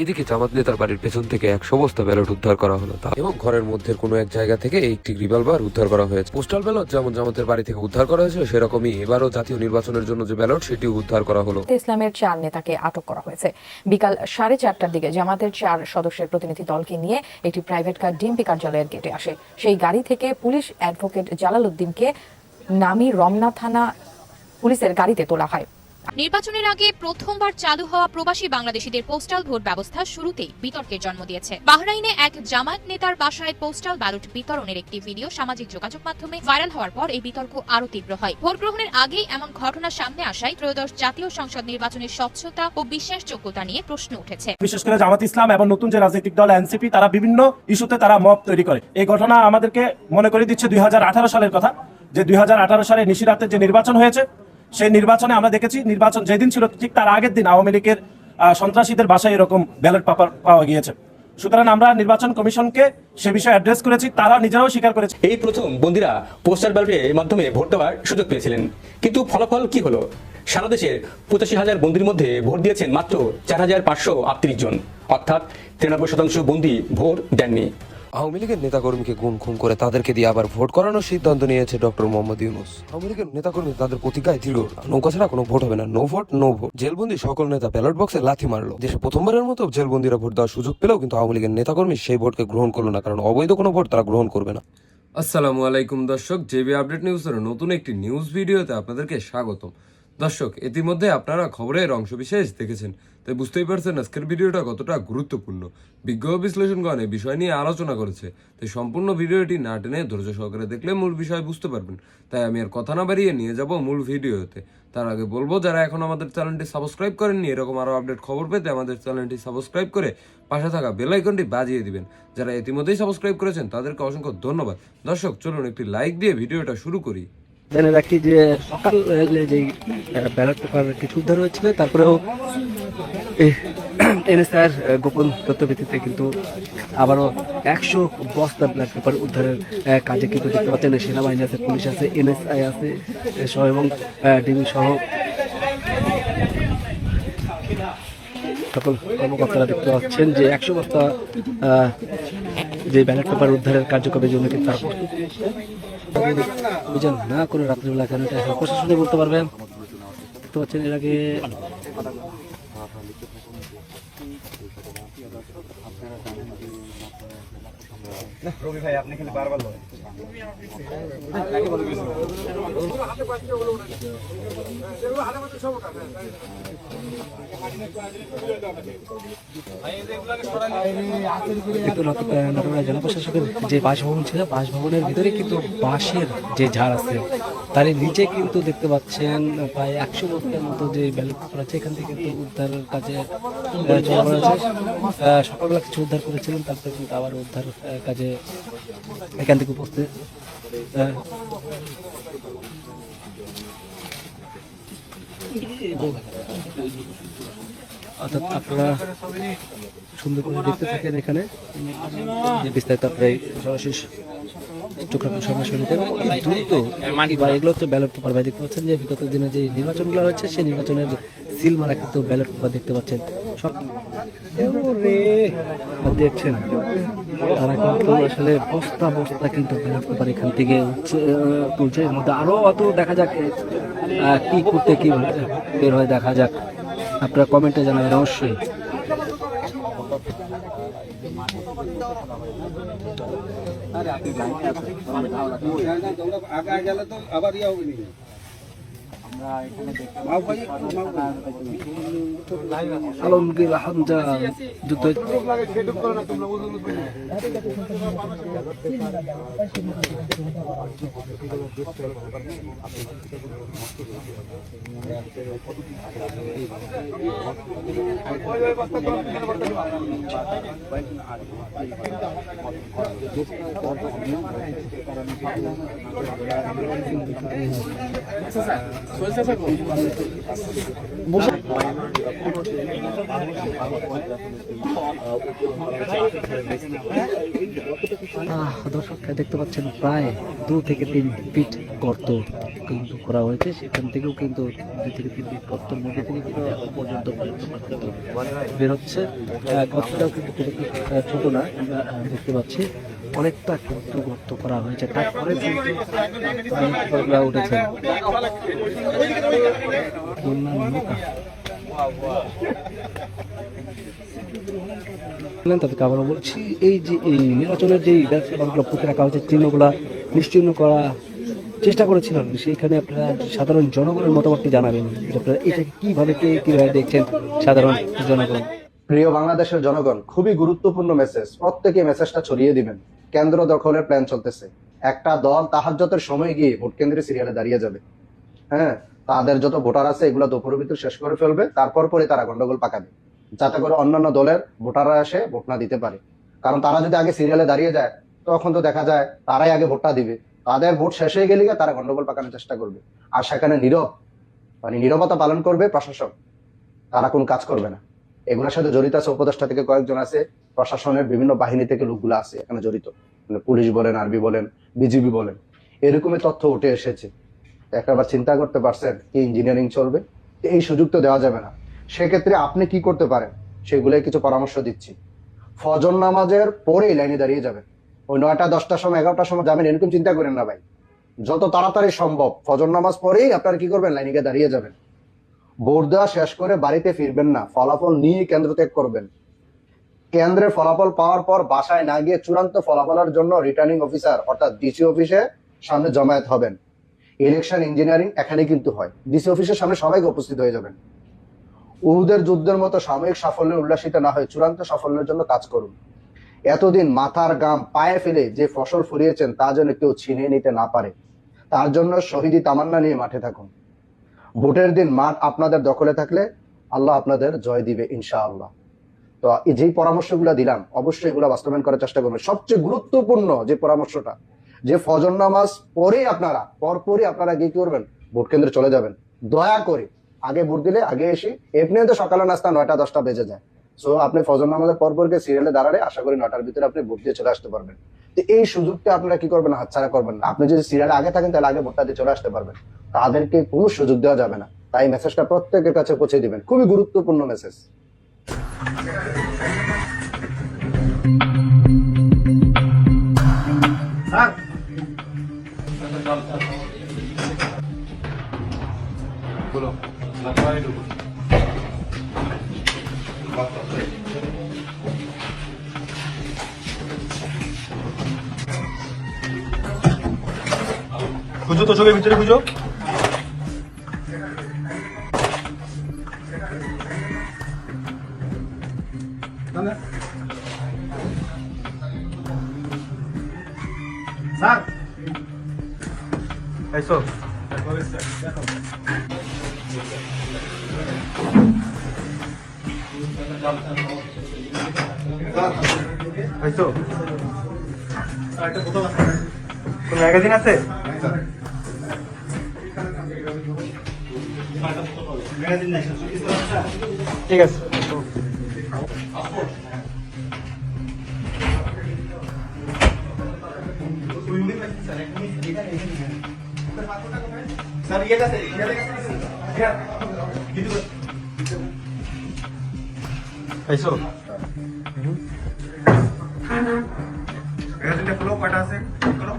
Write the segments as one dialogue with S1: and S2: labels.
S1: এদিকে জামাত নেতার বাড়ির পেছন থেকে 100 বস্তা ব্যালট উদ্ধার করা হলো এবং ঘরের মধ্যে কোনো এক জায়গা থেকে একটি রিভলভার উদ্ধার করা হয়েছে। পোস্টাল ব্যালট যেমন জামাতের বাড়ি থেকে উদ্ধার করা হয়েছে, সেরকমই এবারও জাতীয় নির্বাচনের জন্য যে ব্যালট সেটিও উদ্ধার করা হলো।
S2: ইসলামের 4 নেতাকে আটক করা হয়েছে। বিকাল 4:30টার দিকে জামাতের 4 সদস্যের প্রতিনিধি দলকে নিয়ে একটি প্রাইভেট কার ডিএমপি কার্যালয়ের গেটে আসে। সেই গাড়ি থেকে পুলিশ অ্যাডভোকেট জালাল উদ্দিনকে নামি রমনা থানা পুলিশের গাড়িতে তোলা হয়।
S3: নির্বাচনের আগে প্রথমবার চালু হওয়া প্রবাসী বাংলাদেশিদের পোস্টাল ভোট ব্যবস্থা শুরুতেই বিতর্কের জন্ম দিয়েছে। বাহরাইনে এক জামায়াত নেতার বাসায় পোস্টাল ব্যালট বিতরণের একটি ভিডিও সামাজিক যোগাযোগ মাধ্যমে ভাইরাল হওয়ার পর এই বিতর্ক আরো তীব্র হয়। ভোট গ্রহণের আগেই এমন ঘটনা সামনে আসায় ত্রয়োদশ জাতীয় সংসদ নির্বাচনের স্বচ্ছতা ও বিশ্বাসযোগ্যতা নিয়ে প্রশ্ন উঠেছে।
S4: বিশেষ করে জামাত ইসলাম এবং নতুন যে রাজনৈতিক দল এনসিপি, তারা বিভিন্ন ইস্যুতে তারা মব তৈরি করে। এই ঘটনা আমাদেরকে মনে করে দিচ্ছে 2018 সালের কথা, যে 2018 সালে নিশিরাতে যে নির্বাচন হয়েছে, সেই নির্বাচনে আমরা দেখেছি নির্বাচন যেদিন ছিল ঠিক তার আগের দিন আওয়ামী লীগের সন্ত্রাসীদের বাসায় এরকম ব্যালট পেপার পাওয়া গিয়েছে। সুতরাং আমরা নির্বাচন কমিশনকে সে বিষয়ে অ্যাড্রেস করেছি, তারা নিজেরাও স্বীকার করেছে।
S5: এই প্রথম বন্দীরা পোস্টাল ব্যালটের মাধ্যমে ভোট দেওয়ার সুযোগ পেয়েছিলেন, কিন্তু ফলাফল কি হলো? সারা দেশের 85,000 বন্দীর মধ্যে ভোট দিয়েছেন মাত্র 4,538 জন, অর্থাৎ 93% বন্দী ভোট দেননি।
S1: আওয়ামী লীগের নেতাকর্মীকে খুন করে তাদেরকে দিয়ে আবার ভোট করানোর সিদ্ধান্ত নিয়েছে ডক্টর মোহাম্মদ ইউনূস। আওয়ামী লীগের নেতাকর্মী তাদের প্রতিজ্ঞায় দৃঢ়, নৌকা ছাড়া কোনো ভোট হবে না, নো ভোট নো ভোট। জেলবন্দি সকল নেতা ব্যালট বক্সে লাথি মারলো। দেশে প্রথমবারের মতো জেলবন্দিরা ভোট দেওয়ার সুযোগ পেলেও কিন্তু আওয়ামী লীগের নেতাকর্মী সেই ভোটকে গ্রহণ করলো না, কারণ অবৈধ কোনো ভোট তারা গ্রহণ করবে না। আসসালামু আলাইকুম দর্শক, জেবি আপডেট নিউজের নতুন একটি নিউজ ভিডিওতে আপনাদেরকে স্বাগতম। দর্শক, ইতিমধ্যে আপনারা খবরের অংশবিশেষ দেখেছেন, তাই বুঝতেই পারছেন আজকের ভিডিওটা কতটা গুরুত্বপূর্ণ। বিজ্ঞ বিশ্লেষণগণ এই বিষয় নিয়ে আলোচনা করেছে, তাই সম্পূর্ণ ভিডিওটি না টেনে ধৈর্য সহকারে দেখলে মূল বিষয় বুঝতে পারবেন। তাই আমি আর কথা না বাড়িয়ে নিয়ে যাব মূল ভিডিওতে। তার আগে বলবো, যারা এখন আমাদের চ্যানেলটি সাবস্ক্রাইব করেননি, এরকম আরো আপডেট খবর পেতে আমাদের চ্যানেলটি সাবস্ক্রাইব করে পাশে থাকা বেল আইকনটি বাজিয়ে দিবেন। যারা ইতিমধ্যেই সাবস্ক্রাইব করেছেন তাদেরকে অসংখ্য ধন্যবাদ। দর্শক, চলুন একটি লাইক দিয়ে ভিডিওটা শুরু করি।
S6: জেনে রাখি যে সকাল যে ব্যালট পেপার কিছু উদ্ধার হয়েছিল, তারপরেও এনএসআর গোপন তথ্য ভিত্তিতে কিন্তু আবারও 100 বস্তা ব্যালট পেপার উদ্ধারের কাজে কিন্তু দেখতে পাচ্ছেন সেনাবাহিনী আছে, পুলিশ আছে, এনএসআই আছে সহ এবং ডিবি সহ সকল কর্মকর্তারা দেখতে পাচ্ছেন যে 100 বস্তা যে ব্যালট পেপার উদ্ধারের কার্যক্রমের জন্য কিন্তু তারা অভিযান না করে রাত্রিবেলা কেন এটা এখন প্রশাসনে বলতে পারবেন। দেখতে পাচ্ছেন এর আগে
S4: রবি ভাই, আপনি কিন্তু বারবার বলেন
S6: জেলা প্রশাসকের যে বাসভবন ছিল, বাসভবনের ভিতরে কিন্তু বাঁশের যে ঝাড় আছে তার নিচে কিন্তু দেখতে পাচ্ছেন প্রায় 100 বস্তার মতো যে ব্যালট পেপার আছে, এখান থেকে কিন্তু উদ্ধারের কাজে চলা হয়েছে। সকালবেলা কিছু উদ্ধার করেছিলেন, তারপরে কিন্তু আবার উদ্ধার কাজে এখান থেকে উপস্থিত অর্থাৎ আপনারা সুন্দর করে দেখতে থাকেন এখানে যে বিস্তারিত আপনারা সরাসরি দ্রুত এগুলো হচ্ছে ব্যালট পেপার। ভাই দেখতে পাচ্ছেন যে বিগত দিনে যে নির্বাচনগুলো হচ্ছে সেই নির্বাচনের সিল মারা কিন্তু ব্যালট পেপার দেখতে পাচ্ছেন সব দেখছেন। তারা কিন্তু আসলে বস্তা বস্তা কিন্তু ব্যালট পেপার এখান থেকে তুলছে। এর মধ্যে আরো অত দেখা যাক কি করতে কি বের হয়, দেখা যাক। আপনারা কমেন্টে জানাবেন অবশ্যই। আলমগীর হামজা যুদ্ধ দর্শক দেখতে পাচ্ছেন প্রায় 2 থেকে 3 ফিট গর্ত কিন্তু করা হয়েছে, সেখান থেকেও কিন্তু 2 থেকে 3 দিন গর্তের মধ্যে থেকে কিন্তু এখন পর্যন্ত বেরোচ্ছে। গর্তটাও কিন্তু খুব একটা ছোট না, আমরা দেখতে পাচ্ছি অনেকটা কিন্তু গর্ত করা হয়েছে, তারপরে কিন্তু উঠেছে। তাদেরকে আবারও বলছি, এই যে এই নির্বাচনের যে ব্যাপারগুলো পুঁতে রাখা হয়েছে, চিহ্নগুলা নিশ্চিহ্ন করা চেষ্টা করেছিলেন, সেইখানে আপনারা সাধারণ জনগণের মতামতটি জানাবেন। আপনারা এটাকে কিভাবে দেখছেন সাধারণ জনগণ?
S7: প্রিয় বাংলাদেশের জনগণ, খুবই গুরুত্বপূর্ণ মেসেজ, প্রত্যেকে মেসেজটা ছড়িয়ে দিবেন। কেন্দ্র দখলের প্ল্যান চলতেছে, একটা দল তাহাজ্জুদের সময় গিয়ে ভোট কেন্দ্রে সিরিয়ালে দাঁড়িয়ে যাবে। হ্যাঁ, তাদের যত ভোটার আছে এগুলো দুপুরের ভিতর শেষ করে ফেলবে, তারপর পরে তারা গন্ডগোল পাকাবে, যাতে করে অন্যান্য দলের ভোটাররা এসে ভোট না দিতে পারে। কারণ তারা যদি আগে সিরিয়ালে দাঁড়িয়ে যায় তখন তো দেখা যায় তারাই আগে ভোটটা দিবে, তাদের ভোট শেষ হয়ে গেলে তারা গন্ডগোল পাকানোর চেষ্টা করবে। আর সেখানে নীরবতা পালন করবে প্রশাসন, তারা কোন কাজ করবে না। এগুলোর সাথে জড়িত আছে উপদেষ্টা থেকে কয়েকজন আছে, প্রশাসনের বিভিন্ন বাহিনী থেকে লোকগুলো আছে এখানে জড়িত, পুলিশ বলেন, আর্মি বলেন, বিজিবি বলেন, এরকমই তথ্য উঠে এসেছে। একবার চিন্তা করতে পারছেন কি ইঞ্জিনিয়ারিং চলবে? এই সুযোগ তো দেওয়া যাবে না। সেক্ষেত্রে আপনি কি করতে পারেন সেগুলোই কিছু পরামর্শ দিচ্ছি। ফজর নামাজের পরেই লাইনে দাঁড়িয়ে যাবেন, ওই 9টা 10টার সময় 11টার সময় যাবেন এরকম চিন্তা করেন না ভাই, যত তাড়াতাড়ি সম্ভব ফজর নামাজ পরেই আপনারা কি করবেন, লাইনে গিয়ে দাঁড়িয়ে যাবেন। ভোট দেওয়া শেষ করে বাড়িতে ফিরবেন না, ফলাফল নিয়ে কেন্দ্র ত্যাগ করবেন। কেন্দ্রের ফলাফল পাওয়ার পর বাসায় না গিয়ে চূড়ান্ত ফলাফলের জন্য রিটার্নিং অফিসার অর্থাৎ ডিসি অফিসে সামনে জমায়েত হবেন। ইলেকশন ইঞ্জিনিয়ারিং এখানে কিন্তু হয়, ডিসি অফিসের সামনে সবাইকে উপস্থিত হয়ে যাবেন। উহুদের যুদ্ধের মতো সাময়িক সাফল্যে উল্লাসিত না হয়ে চূড়ান্ত সাফল্যের জন্য কাজ করুন। এতদিন মাথার গাম পায়ে ফেলে যে ফসল ফলিয়েছেন তা যেন কেউ ছিনিয়ে নিতে না পারে, তার জন্য শহীদি তামান্না নিয়ে মাঠে থাকুন। ভোটের দিন মাঠ আপনাদের দখলে থাকলে আল্লাহ আপনাদের জয় দিবে ইনশাআল্লাহ। তো যেই পরামর্শগুলো দিলাম অবশ্যই এগুলো বাস্তবায়ন করার চেষ্টা করবেন। সবচেয়ে গুরুত্বপূর্ণ যে পরামর্শটা, যে ফজর নামাজ পরেই পরপরই আপনারা কি করবেন, ভোট কেন্দ্রে চলে যাবেন। দয়া করে আগে ভোট দিলে আগে এসে, এমনি তো সকালে নাস্তা 9টা 10টা বেজে যায়, সো আপনি ফজর নামাজের পরপর সিরিয়ালে দাঁড়ালে আশা করি 9টার ভিতরে আপনি ভোট দিয়ে চলে আসতে পারবেন। তো এই সুযোগটা আপনারা কি করবেন, হাতছাড়া করবেন না। আপনি যদি সিরিয়ালে আগে থাকেন তাহলে আগে ভোটটা দিয়ে চলে আসতে পারবেন, তাদেরকে কোনো সুযোগ দেওয়া যাবে না। তাই মেসেজটা প্রত্যেকের কাছে পৌঁছে দিবেন, খুবই গুরুত্বপূর্ণ মেসেজ।
S8: খুঁজো তো, চোখের ভিতরে খুঁজো। স্যার এসো, এসো। কোন ম্যাগাজিন আছে? ঠিক আছে। স্যার ইয়ে আছে, এসো। ম্যাগাজিনটা খুলো, কয়টা আছে করো।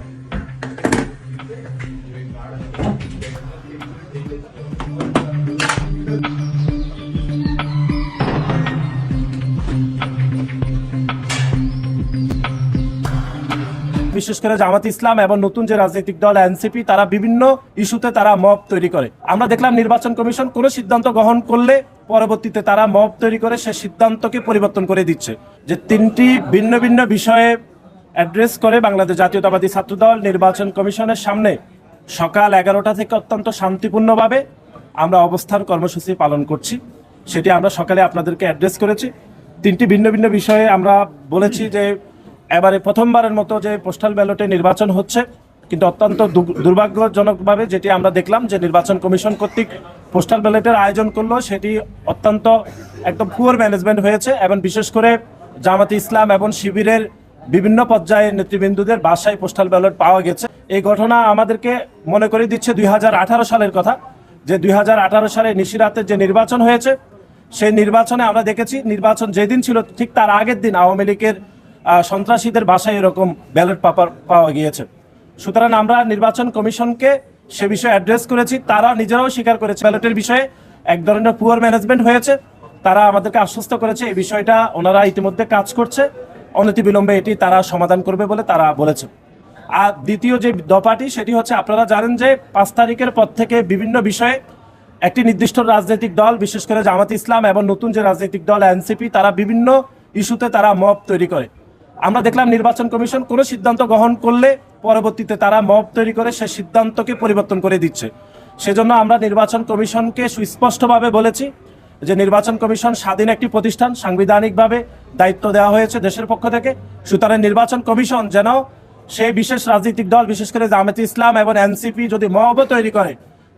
S4: বিশেষ করে জামাত ইসলাম এবং নতুন যে রাজনৈতিক দল এনসিপি, তারা বিভিন্ন ইস্যুতে তারা মব তৈরি করে। আমরা দেখলাম নির্বাচন কমিশন কোনো সিদ্ধান্ত গ্রহণ করলে পরবর্তীতে তারা মব তৈরি করে সে সিদ্ধান্তকে পরিবর্তন করে দিচ্ছে। যে 3টি ভিন্ন ভিন্ন বিষয়ে অ্যাড্রেস করে বাংলাদেশ জাতীয়তাবাদী ছাত্রদল নির্বাচন কমিশনের সামনে সকাল 11টা থেকে অত্যন্ত শান্তিপূর্ণভাবে আমরা অবস্থান কর্মসূচি পালন করছি। সেটি আমরা সকালে আপনাদেরকে অ্যাড্রেস করেছি। 3টি ভিন্ন ভিন্ন বিষয়ে আমরা বলেছি যে এবারে প্রথমবারের মতো যে পোস্টাল ব্যালটে নির্বাচন হচ্ছে, কিন্তু অত্যন্ত দুর্ভাগ্যজনকভাবে যেটি আমরা দেখলাম যে নির্বাচন কমিশন কর্তৃক পোস্টাল ব্যালটের আয়োজন করলো, সেটি অত্যন্ত একদম পুয়ার ম্যানেজমেন্ট হয়েছে। এবং বিশেষ করে জামাতে ইসলাম এবং শিবিরের বিভিন্ন পর্যায়ের নেতৃবৃন্দদের বাসায় পোস্টাল ব্যালট পাওয়া গেছে। এই ঘটনা আমাদেরকে মনে করে দিচ্ছে 2018 সালের কথা, যে 2018 সালে নিশিরাতের যে নির্বাচন হয়েছে, সেই নির্বাচনে আমরা দেখেছি নির্বাচন যেদিন ছিল ঠিক তার আগের দিন আওয়ামী লীগের সন্ত্রাসীদের বাসায় এরকম ব্যালট পেপার পাওয়া গিয়েছে। সুতরাং আমরা নির্বাচন কমিশনকে সে বিষয়ে অ্যাড্রেস করেছি, তারা নিজেরাও স্বীকার করেছে ব্যালটের বিষয়ে এক ধরনের পুয়ার ম্যানেজমেন্ট হয়েছে। তারা আমাদেরকে আশ্বস্ত করেছে এই বিষয়টা ওনারা ইতিমধ্যে কাজ করছে, অনতিবিলম্বে এটি তারা সমাধান করবে বলে তারা বলেছে। আর দ্বিতীয় যে দফাটি সেটি হচ্ছে, আপনারা জানেন যে 5 তারিখের পর থেকে বিভিন্ন বিষয়ে একটি নির্দিষ্ট রাজনৈতিক দল, বিশেষ করে জামাত ইসলাম এবং নতুন যে রাজনৈতিক দল এনসিপি, তারা বিভিন্ন ইস্যুতে তারা মব তৈরি করে। আমরা দেখলাম নির্বাচন কমিশন কোনো সিদ্ধান্ত গ্রহণ করলে পরবর্তীতে তারা মব তৈরি করে সে সিদ্ধান্তকে পরিবর্তন করে দিচ্ছে। সেজন্য আমরা নির্বাচন কমিশনকে সুস্পষ্টভাবে বলেছি যে নির্বাচন কমিশন স্বাধীন একটি প্রতিষ্ঠান, সাংবিধানিকভাবে দায়িত্ব দেওয়া হয়েছে দেশের পক্ষ থেকে। সুতরাং নির্বাচন কমিশন যেন সেই বিশেষ রাজনৈতিক দল, বিশেষ করে জামাত ইসলাম এবং এনসিপি যদি মব তৈরি করে,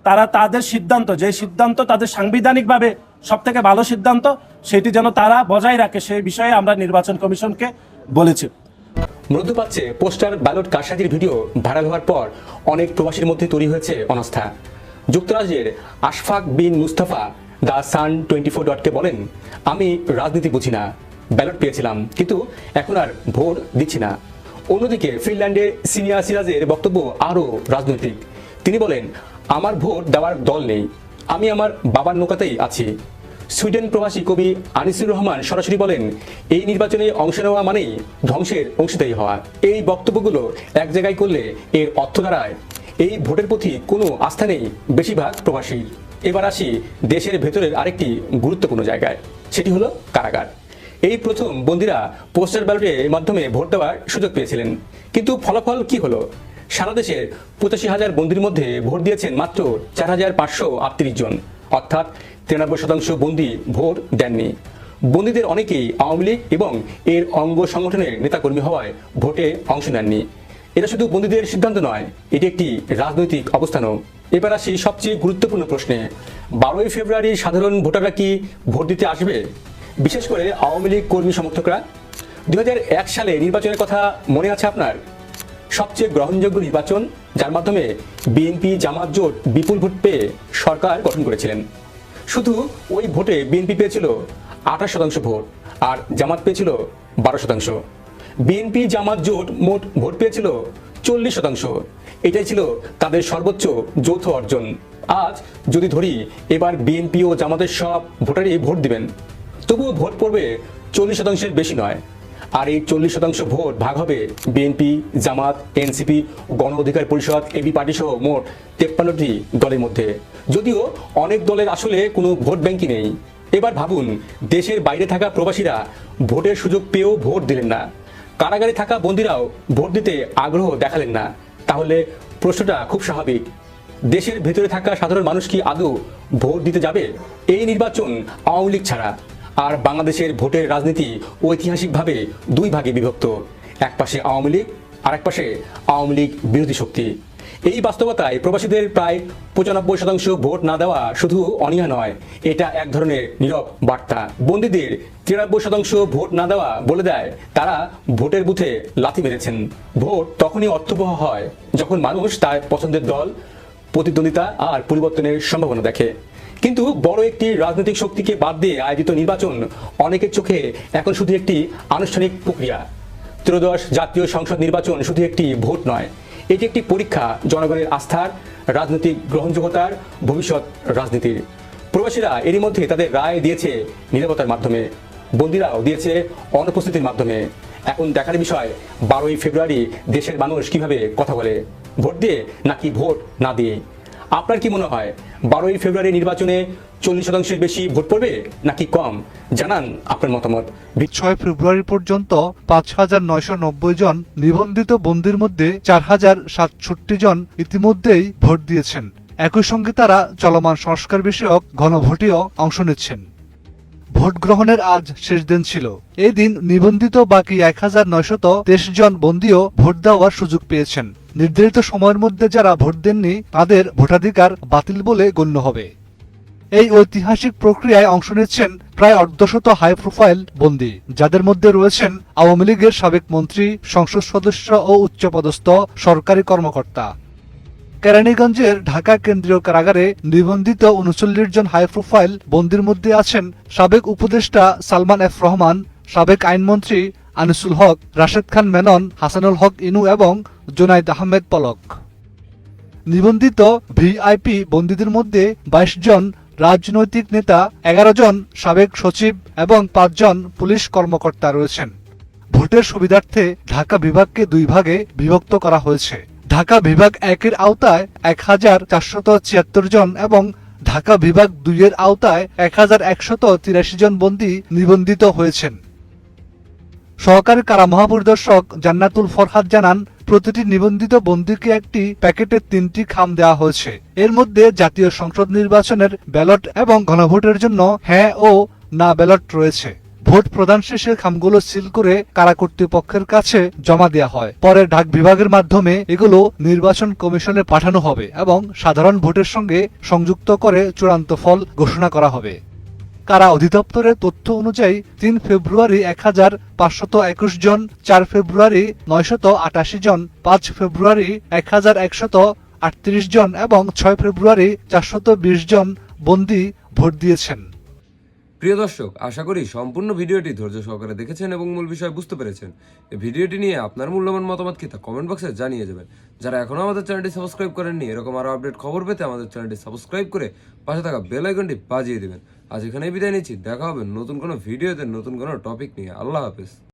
S4: তারা তাদের সিদ্ধান্ত, যে সিদ্ধান্ত তাদের সাংবিধানিকভাবে সব থেকে ভালো সিদ্ধান্ত, সেটি যেন তারা বজায় রাখে, সেই বিষয়ে আমরা নির্বাচন কমিশনকে বলেছি।
S5: মধ্যপ্রাচ্যে পোস্টার ব্যালট কারসাজির ভিডিও ভাইরাল হওয়ার পর অনেক প্রবাসীর মধ্যে তৈরি হয়েছে অনাস্থা। যুক্তরাজ্যের আশফাক বিন মুস্তাফা দ্য সান 24.কে বলেন, আমি রাজনীতি বুঝি না, ব্যালট পেয়েছিলাম কিন্তু এখন আর ভোট দিচ্ছি না। অন্যদিকে ফিনল্যান্ডের সিনিয়া সিরাজের বক্তব্য আরও রাজনৈতিক। তিনি বলেন, আমার ভোট দেওয়ার দল নেই, আমি আমার বাবার নৌকাতেই আছি। সুইডেন প্রবাসী কবি আনিসুর রহমান সরাসরি বলেন, এই নির্বাচনে অংশ নেওয়া মানেই ধ্বংসের অংশীদারী হওয়া। এই বক্তব্যগুলো এক জায়গায় করলে এর অর্থ দাঁড়ায় এই ভোটের প্রতি কোনো আস্থা নেই বেশিরভাগ প্রবাসীর। এবার আসি দেশের ভেতরের আরেকটি গুরুত্বপূর্ণ জায়গায়, সেটি হলো কারাগার। এই প্রথম বন্দীরা পোস্টাল ব্যালটের মাধ্যমে ভোট দেওয়ার সুযোগ পেয়েছিলেন, কিন্তু ফলাফল কি হলো? সারা দেশের 85,000 বন্দীর মধ্যে ভোট দিয়েছেন মাত্র 4,538 জন, অর্থাৎ 93% বন্দী ভোট দেননি। বন্দীদের অনেকেই আওয়ামী লীগ এবং এর অঙ্গ সংগঠনের নেতাকর্মী হওয়ায় ভোটে অংশ নেননি। এটা শুধু বন্দীদের সিদ্ধান্ত নয়, এটি একটি রাজনৈতিক অবস্থানও। এবার আসি সবচেয়ে গুরুত্বপূর্ণ প্রশ্নে, 12ই ফেব্রুয়ারি সাধারণ ভোটাররা কি ভোট দিতে আসবে, বিশেষ করে আওয়ামী লীগ কর্মী সমর্থকরা? 2001 সালে নির্বাচনের কথা মনে আছে আপনার? সবচেয়ে গ্রহণযোগ্য নির্বাচন, যার মাধ্যমে বিএনপি জামাত জোট বিপুল ভোট পেয়ে সরকার গঠন করেছিলেন। শুধু ওই ভোটে বিএনপি পেয়েছিল 28% ভোট আর জামাত পেয়েছিল 12%। বিএনপি জামাত জোট মোট ভোট পেয়েছিল 40%। এটাই ছিল তাদের সর্বোচ্চ যৌথ অর্জন। আজ যদি ধরি এবার বিএনপি ও জামাতের সব ভোটারই ভোট দিবেন, তবুও ভোট পড়বে 40%-এর বেশি নয়। আর এই 40% ভোট ভাগ হবে বিএনপি, জামাত, এনসিপি, গণ অধিকার পরিষদ, এবি পার্টি সহ মোট 53টি দলের মধ্যে। যদিও অনেক দলের আসলে কোনো ভোট ব্যাংকই নেই। এবার ভাবুন, দেশের বাইরে থাকা প্রবাসীরা ভোটের সুযোগ পেয়েও ভোট দিলেন না, কারাগারে থাকা বন্দীরাও ভোট দিতে আগ্রহ দেখালেন না। তাহলে প্রশ্নটা খুব স্বাভাবিক, দেশের ভেতরে থাকা সাধারণ মানুষ কি আদৌ ভোট দিতে যাবে? এই নির্বাচন আওয়ামী লীগ ছাড়া। আর বাংলাদেশের ভোটের রাজনীতি ঐতিহাসিকভাবে দুই ভাগে বিভক্ত, এক পাশে আওয়ামী লীগ আর এক পাশে আওয়ামী লীগ বিরোধী শক্তি। এই বাস্তবতায় প্রবাসীদের প্রায় 95% ভোট না দেওয়া শুধু অনীহা নয়, এটা এক ধরনের নীরব বার্তা। বন্দীদের 93% ভোট না দেওয়া বলে দেয় তারা ভোটের বুথে লাথি মেরেছেন। ভোট তখনই অর্থবহ হয় যখন মানুষ তার পছন্দের দল, প্রতিদ্বন্দ্বিতা আর পরিবর্তনের সম্ভাবনা দেখে। কিন্তু বড় একটি রাজনৈতিক শক্তিকে বাদ দিয়ে আয়োজিত নির্বাচন অনেকের চোখে এখন শুধু একটি আনুষ্ঠানিক প্রক্রিয়া। ত্রয়োদশ জাতীয় সংসদ নির্বাচন শুধু একটি ভোট নয়, এটি একটি পরীক্ষা জনগণের আস্থার, রাজনৈতিক গ্রহণযোগ্যতার, ভবিষ্যৎ রাজনীতির। প্রবাসীরা এরই মধ্যে তাদের রায় দিয়েছে নীরবতার মাধ্যমে, বন্দীরাও দিয়েছে অনুপস্থিতির মাধ্যমে। এখন দেখার বিষয় 12ই ফেব্রুয়ারি দেশের মানুষ কিভাবে কথা বলে, ভোট দিয়ে নাকি ভোট না দিয়ে। আপনার কি মনে হয় 12ই ফেব্রুয়ারি নির্বাচনে 40%-এর বেশি ভোট পড়বে নাকি কম? জানান আপনার মতামত।
S9: 6 ফেব্রুয়ারি পর্যন্ত 5,990 জন নিবন্ধিত বন্দীর মধ্যে 4,067 জন ইতিমধ্যেই ভোট দিয়েছেন। একই সঙ্গে তারা চলমান সংস্কার বিষয়ক গণভোটেও অংশ নিচ্ছেন। ভোট গ্রহণের আজ শেষ দিন ছিল। এই দিন নিবন্ধিত বাকি 1,923 জন বন্দীও ভোট দেওয়ার সুযোগ পেয়েছেন। নির্ধারিত সময়ের মধ্যে যারা ভোট দেননি তাদের ভোটাধিকার বাতিল বলে গণ্য হবে। এই ঐতিহাসিক প্রক্রিয়ায় অংশ নিচ্ছেন প্রায় অর্ধশত হাই প্রোফাইল বন্দী, যাদের মধ্যে রয়েছেন আওয়ামী লীগের সাবেক মন্ত্রী, সংসদ সদস্য ও উচ্চপদস্থ সরকারি কর্মকর্তা। কেরানীগঞ্জের ঢাকা কেন্দ্রীয় কারাগারে নিবন্ধিত ৩৯ জন হাই প্রোফাইল বন্দীর মধ্যে আছেন সাবেক উপদেষ্টা সালমান এফ রহমান, সাবেক আইনমন্ত্রী আনিসুল হক, রাশেদ খান মেনন, হাসানুল হক ইনু এবং জুনাইদ আহমেদ পলক। নিবন্ধিত ভিআইপি বন্দীদের মধ্যে ২২ জন রাজনৈতিক নেতা, ১১ জন সাবেক সচিব এবং ৫ জন পুলিশ কর্মকর্তা রয়েছেন। ভোটের সুবিধার্থে ঢাকা বিভাগকে ২ ভাগে বিভক্ত করা হয়েছে। ঢাকা বিভাগ ১-এর আওতায় ১,৪৭৪ জন এবং ঢাকা বিভাগ ২-এর আওতায় ১,১৮৩ জন বন্দী নিবন্ধিত হয়েছেন। সহকারী কারা মহাপরিদর্শক জান্নাতুল ফরহাদ জানান, প্রতিটি নিবন্ধিত বন্দীকে একটি প্যাকেটে ৩টি খাম দেওয়া হয়েছে। এর মধ্যে জাতীয় সংসদ নির্বাচনের ব্যালট এবং গণভোটের জন্য হ্যাঁ ও না ব্যালট রয়েছে। ভোট প্রদান শেষে খামগুলো সিল করে কারা কর্তৃপক্ষের কাছে জমা দেওয়া হয়। পরে ডাক বিভাগের মাধ্যমে এগুলো নির্বাচন কমিশনে পাঠানো হবে এবং সাধারণ ভোটের সঙ্গে সংযুক্ত করে চূড়ান্ত ফল ঘোষণা করা হবে। কারা অধিদপ্তরের তথ্য অনুযায়ী ৩ ফেব্রুয়ারি ১,৫২১ জন, ৪ ফেব্রুয়ারি ৯৮৮ জন, ৫ ফেব্রুয়ারি ১,১৩৮ জন এবং ৬ ফেব্রুয়ারি ৪২০ জন বন্দী ভোট দিয়েছেন।
S1: প্রিয় দর্শক, আশা করি সম্পূর্ণ ভিডিওটি ধৈর্য সহকারে দেখেছেন এবং মূল বিষয় বুঝতে পেরেছেন। এই ভিডিওটি নিয়ে আপনার মূল্যবান মতামত কি তা কমেন্ট বক্সে জানিয়ে যাবেন। যারা এখনো আমাদের চ্যানেলটি সাবস্ক্রাইব করেননি, এরকম আরো আপডেট খবর পেতে আমাদের চ্যানেলটি সাবস্ক্রাইব করে পাশে থাকা বেল আইকনটি বাজিয়ে দিবেন। আজ এখানেই বিদায় নিচ্ছি, দেখা হবে নতুন কোনো ভিডিওতে নতুন কোনো টপিক নিয়ে। আল্লাহ হাফেজ।